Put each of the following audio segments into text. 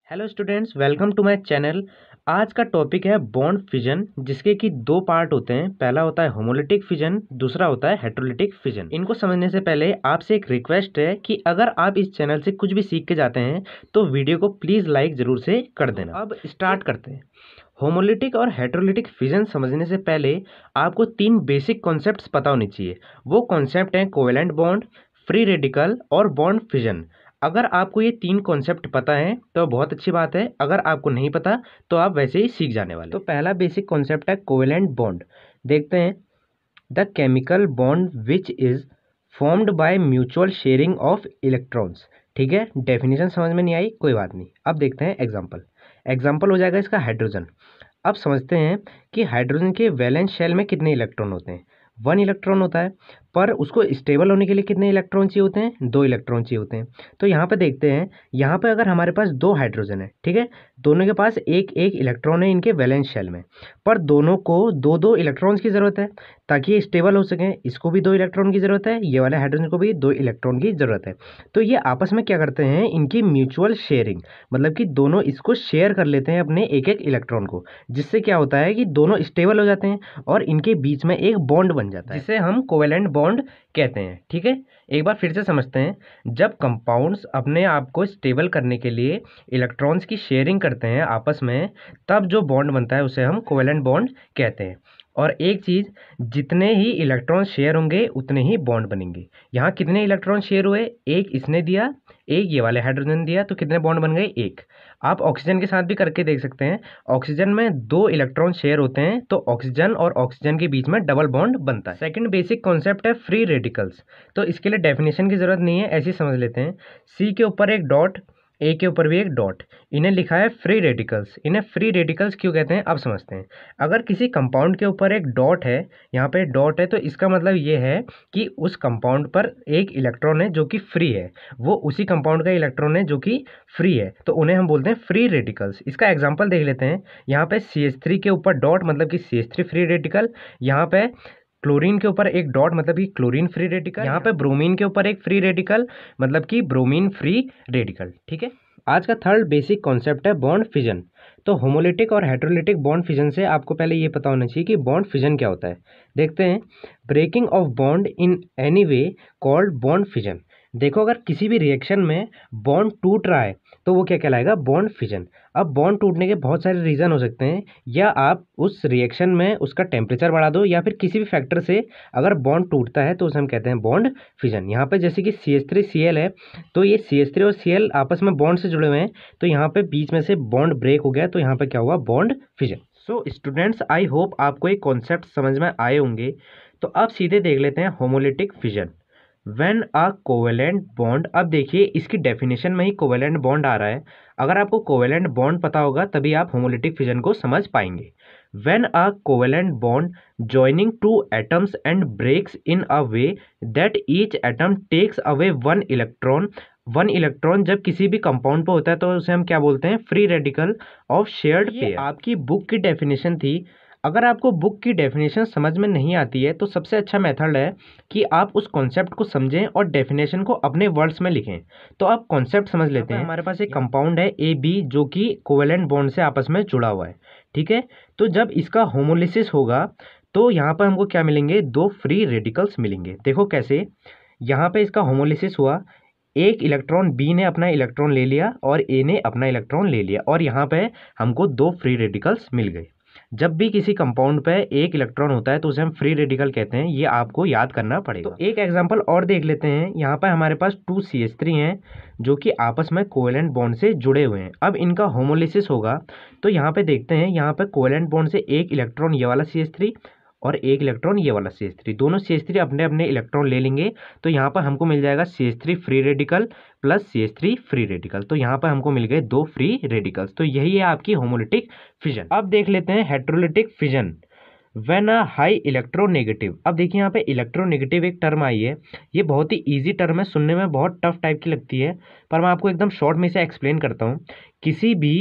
Hello students, welcome to my channel. आज का topic है बॉन्ड फिजन, जिसके कि दो पार्ट होते हैं। पहला होता है होमोलिटिक फिजन, दूसरा होता है हेटेरोलिटिक फिजन। इनको समझने से पहले आपसे एक रिक्वेस्ट है कि अगर आप इस चैनल से कुछ भी सीख के जाते हैं तो वीडियो को प्लीज़ लाइक ज़रूर से कर देना। अब स्टार्ट करते हैं। होमोलिटिक और हेटेरोलिटिक फिजन समझने से पहले आपको तीन बेसिक कॉन्सेप्ट्स पता होनी चाहिए। वो कॉन्सेप्ट हैं कोवेलेंट बॉन्ड, फ्री रेडिकल और बॉन्ड फिजन। अगर आपको ये तीन कॉन्सेप्ट पता है तो बहुत अच्छी बात है, अगर आपको नहीं पता तो आप वैसे ही सीख जाने वाले। तो पहला बेसिक कॉन्सेप्ट है कोवेलेंट बॉन्ड। देखते हैं। The chemical bond which is formed by mutual sharing of electrons. ठीक है, डेफिनेशन समझ में नहीं आई, कोई बात नहीं। अब देखते हैं एग्जाम्पल। एग्जाम्पल हो जाएगा इसका हाइड्रोजन। अब समझते हैं कि हाइड्रोजन के वैलेंस शेल में कितने इलेक्ट्रॉन होते हैं। 1 इलेक्ट्रॉन होता है, पर उसको स्टेबल होने के लिए कितने इलेक्ट्रॉन चाहिए होते हैं? 2 इलेक्ट्रॉन चाहिए होते हैं। तो यहाँ पे देखते हैं, यहाँ पे अगर हमारे पास 2 हाइड्रोजन है, ठीक है, दोनों के पास एक एक इलेक्ट्रॉन है इनके वैलेंस शेल में, पर दोनों को 2-2 इलेक्ट्रॉन्स की ज़रूरत है ताकि ये स्टेबल हो सकें। इसको भी 2 इलेक्ट्रॉन की ज़रूरत है, ये वाले हाइड्रोजन को भी 2 इलेक्ट्रॉन की ज़रूरत है। तो ये आपस में क्या करते हैं, इनकी म्यूचुअल शेयरिंग, मतलब कि दोनों इसको शेयर कर लेते हैं अपने एक एक इलेक्ट्रॉन को, जिससे क्या होता है कि दोनों स्टेबल हो जाते हैं और इनके बीच में एक बॉन्ड बन जाता है, जिसे हम कोवेलेंट बॉन्ड कहते हैं। ठीक है, एक बार फिर से समझते हैं। जब कंपाउंड्स अपने आप को स्टेबल करने के लिए इलेक्ट्रॉन्स की शेयरिंग करते हैं आपस में, तब जो बॉन्ड बनता है उसे हम कोवेलेंट बॉन्ड कहते हैं। और एक चीज़, जितने ही इलेक्ट्रॉन शेयर होंगे उतने ही बॉन्ड बनेंगे। यहाँ कितने इलेक्ट्रॉन शेयर हुए? एक इसने दिया, एक ये वाले हाइड्रोजन दिया, तो कितने बॉन्ड बन गए? एक। आप ऑक्सीजन के साथ भी करके देख सकते हैं। ऑक्सीजन में 2 इलेक्ट्रॉन शेयर होते हैं, तो ऑक्सीजन और ऑक्सीजन के बीच में डबल बॉन्ड बनता है। सेकंड बेसिक कॉन्सेप्ट है फ्री रेडिकल्स। तो इसके लिए डेफिनेशन की ज़रूरत नहीं है, ऐसे ही समझ लेते हैं। सी के ऊपर एक डॉट, ए के ऊपर भी एक डॉट, इन्हें लिखा है फ्री रेडिकल्स। इन्हें फ्री रेडिकल्स क्यों कहते हैं अब समझते हैं। अगर किसी कंपाउंड के ऊपर एक डॉट है, यहाँ पे डॉट है, तो इसका मतलब ये है कि उस कंपाउंड पर एक इलेक्ट्रॉन है जो कि फ्री है, वो उसी कंपाउंड का इलेक्ट्रॉन है जो कि फ्री है, तो उन्हें हम बोलते हैं फ्री रेडिकल्स। इसका एग्जांपल देख लेते हैं। यहाँ पे CH3 के ऊपर डॉट मतलब कि CH3 फ्री रेडिकल, यहाँ पे क्लोरीन के ऊपर एक डॉट मतलब कि क्लोरीन फ्री रेडिकल, यहाँ पे ब्रोमीन के ऊपर एक फ्री रेडिकल मतलब कि ब्रोमीन फ्री रेडिकल। ठीक है, आज का थर्ड बेसिक कॉन्सेप्ट है बॉन्ड फिजन। तो होमोलिटिक और हेटेरोलिटिक बॉन्ड फिजन से आपको पहले ये पता होना चाहिए कि बॉन्ड फिजन क्या होता है। देखते हैं। Breaking of bond in any way called bond fission. देखो, अगर किसी भी रिएक्शन में बॉन्ड टूट रहा है तो वो क्या कहलाएगा? Bond fission. अब बॉन्ड टूटने के बहुत सारे रीज़न हो सकते हैं, या आप उस रिएक्शन में उसका टेम्परेचर बढ़ा दो, या फिर किसी भी फैक्टर से अगर बॉन्ड टूटता है तो उसे हम कहते हैं बॉन्ड फिजन। यहाँ पे जैसे कि CH3Cl है, तो ये CH3 और Cl आपस में बॉन्ड से जुड़े हुए हैं, तो यहाँ पे बीच में से बॉन्ड ब्रेक हो गया, तो यहाँ पे क्या हुआ? Bond fission. So students, I hope आपको एक कॉन्सेप्ट समझ में आए होंगे। तो अब सीधे देख लेते हैं homolytic fission. When a covalent bond, अब देखिए इसकी डेफिनेशन में ही कोवेलेंट बॉन्ड आ रहा है। अगर आपको कोवेलेंट बॉन्ड पता होगा तभी आप होमोलिटिक फिजन को समझ पाएंगे। When a covalent bond joining two atoms and breaks in a way that each atom takes away one electron जब किसी भी कंपाउंड पे होता है तो उसे हम क्या बोलते हैं? Free radical of shared pair. आपकी बुक की डेफिनेशन थी। अगर आपको बुक की डेफिनेशन समझ में नहीं आती है तो सबसे अच्छा मेथड है कि आप उस कॉन्सेप्ट को समझें और डेफिनेशन को अपने वर्ड्स में लिखें। तो आप कॉन्सेप्ट समझ लेते हैं। हमारे पास एक कंपाउंड है AB जो कि कोवेलेंट बॉन्ड से आपस में जुड़ा हुआ है। ठीक है, तो जब इसका होमोलिसिस होगा तो यहाँ पर हमको क्या मिलेंगे? 2 फ्री रेडिकल्स मिलेंगे। देखो कैसे, यहाँ पे इसका होमोलिसिस हुआ, एक इलेक्ट्रॉन B ने अपना इलेक्ट्रॉन ले लिया और A ने अपना इलेक्ट्रॉन ले लिया, और यहाँ पे हमको 2 फ्री रेडिकल्स मिल गए। जब भी किसी कंपाउंड पे एक इलेक्ट्रॉन होता है तो उसे हम फ्री रेडिकल कहते हैं, ये आपको याद करना पड़ेगा। तो एक एग्जांपल और देख लेते हैं। यहाँ पर हमारे पास 2 CH3 हैं जो कि आपस में कोवेलेंट बॉन्ड से जुड़े हुए हैं। अब इनका होमोलिसिस होगा तो यहाँ पे देखते हैं, यहाँ पे कोवेलेंट बॉन्ड से एक इलेक्ट्रॉन ये वाला CH3 और एक इलेक्ट्रॉन ये वाला CH3, दोनों CH3 अपने अपने इलेक्ट्रॉन ले लेंगे, तो यहाँ पर हमको मिल जाएगा CH3 free radical plus CH3 free radical. तो यहाँ पर हमको मिल गए 2 फ्री रेडिकल्स। तो यही है आपकी होमोलिटिक फिजन। अब देख लेते हैं heterolytic fission. When a high electronegative. अब देखिए यहाँ पे इलेक्ट्रोनेगेटिव एक टर्म आई है, ये बहुत ही इजी टर्म है, सुनने में बहुत टफ टाइप की लगती है, पर मैं आपको एकदम शॉर्ट में इसे एक्सप्लेन करता हूँ। किसी भी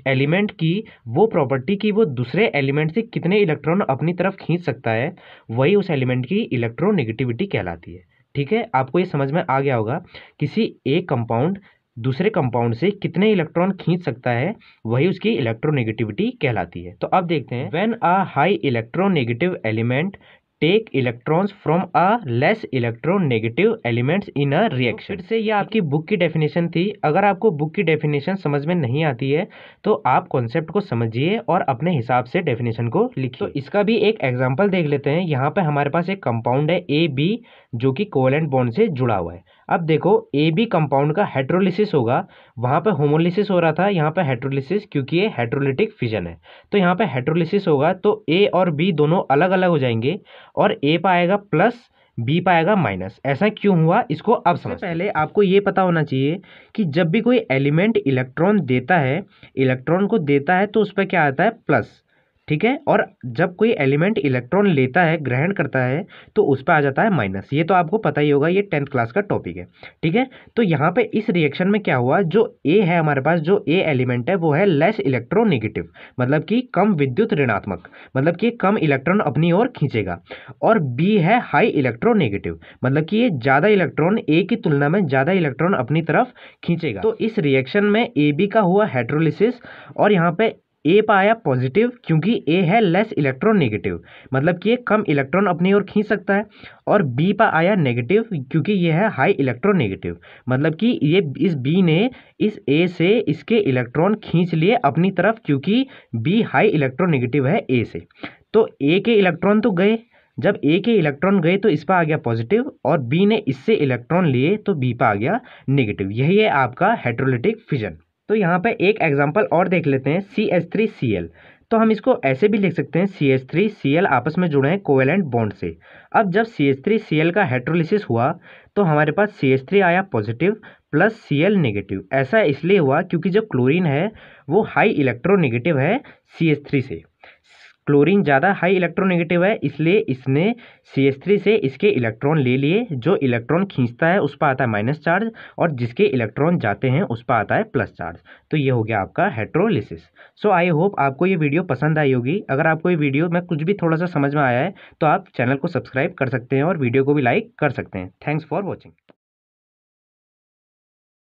एलिमेंट की वो प्रॉपर्टी कि वो दूसरे एलिमेंट से कितने इलेक्ट्रॉन अपनी तरफ खींच सकता है, वही उस एलिमेंट की इलेक्ट्रोनेगेटिविटी कहलाती है। ठीक है, आपको ये समझ में आ गया होगा। किसी एक कंपाउंड दूसरे कंपाउंड से कितने इलेक्ट्रॉन खींच सकता है, वही उसकी इलेक्ट्रोनेगेटिविटी कहलाती है। तो अब देखते हैं, when a high electronegative element take electrons from a less electronegative elements in a reaction. फिर से ये आपकी बुक की डेफिनेशन थी। अगर आपको बुक की डेफिनेशन समझ में नहीं आती है तो आप कॉन्सेप्ट को समझिए और अपने हिसाब से डेफिनेशन को लिखिए। तो इसका भी एक एग्जांपल देख लेते हैं। यहाँ पे हमारे पास एक कंपाउंड है ए बी जो कि कोवेलेंट बॉन्ड से जुड़ा हुआ है। अब देखो, ए बी कंपाउंड का हेट्रोलिसिस होगा, वहाँ पे होमोलिसिस हो रहा था, यहाँ पे हेट्रोलिसिस, क्योंकि ये हेट्रोलिटिक फिजन है। तो यहाँ पे हेट्रोलिसिस होगा तो ए और बी दोनों अलग अलग हो जाएंगे और ए पाएगा प्लस, बी पाएगा माइनस। ऐसा क्यों हुआ, इसको अब समझते हैं। पहले आपको ये पता होना चाहिए कि जब भी कोई एलिमेंट इलेक्ट्रॉन देता है, इलेक्ट्रॉन को देता है तो उस पर क्या आता है, प्लस, ठीक है। और जब कोई एलिमेंट इलेक्ट्रॉन लेता है, ग्रहण करता है, तो उस पर आ जाता है माइनस। ये तो आपको पता ही होगा, ये 10th क्लास का टॉपिक है, ठीक है। तो यहाँ पे इस रिएक्शन में क्या हुआ, जो ए है हमारे पास, जो ए एलिमेंट है वो है लेस इलेक्ट्रोनेगेटिव, मतलब कि कम विद्युत ऋणात्मक, मतलब कि कम इलेक्ट्रॉन अपनी ओर खींचेगा। और बी है हाई इलेक्ट्रोनेगेटिव, मतलब कि ये ज़्यादा इलेक्ट्रॉन, ए की तुलना में ज़्यादा इलेक्ट्रॉन अपनी तरफ खींचेगा। तो इस रिएक्शन में ए बी का हुआ हेट्रोलिसिस और यहाँ पे ए पाया पॉजिटिव, क्योंकि ए है लेस इलेक्ट्रोनेगेटिव, मतलब कि ये कम इलेक्ट्रॉन अपनी ओर खींच सकता है। और बी पर आया नेगेटिव, क्योंकि ये है हाई इलेक्ट्रोनेगेटिव, मतलब कि ये इस बी ने इस ए से इसके इलेक्ट्रॉन खींच लिए अपनी तरफ, क्योंकि बी हाई इलेक्ट्रोनेगेटिव है ए से। तो ए के इलेक्ट्रॉन तो गए, जब ए के इलेक्ट्रॉन गए तो इस पर आ गया पॉजिटिव, और बी ने इससे इलेक्ट्रॉन लिए तो बी पर आ गया नेगेटिव। यही है आपका हेट्रोलिटिक फिजन। तो यहाँ पे एक एग्जांपल और देख लेते हैं, CH3Cl। तो हम इसको ऐसे भी लिख सकते हैं, CH3Cl आपस में जुड़े हैं कोवेलेंट बॉन्ड से। अब जब CH3Cl का हेट्रोलिसिस हुआ तो हमारे पास CH3 आया पॉजिटिव प्लस Cl नेगेटिव। ऐसा इसलिए हुआ क्योंकि जो क्लोरीन है वो हाई इलेक्ट्रोनेगेटिव है CH3 से। क्लोरीन ज़्यादा हाई इलेक्ट्रोनेगेटिव है, इसलिए इसने CH3 से इसके इलेक्ट्रॉन ले लिए। जो इलेक्ट्रॉन खींचता है उस पर आता है माइनस चार्ज, और जिसके इलेक्ट्रॉन जाते हैं उस पर आता है प्लस चार्ज। तो ये हो गया आपका हेट्रोलिसिस। सो आई होप आपको ये वीडियो पसंद आई होगी। अगर आपको ये वीडियो में कुछ भी थोड़ा सा समझ में आया है तो आप चैनल को सब्सक्राइब कर सकते हैं और वीडियो को भी लाइक कर सकते हैं। Thanks for watching.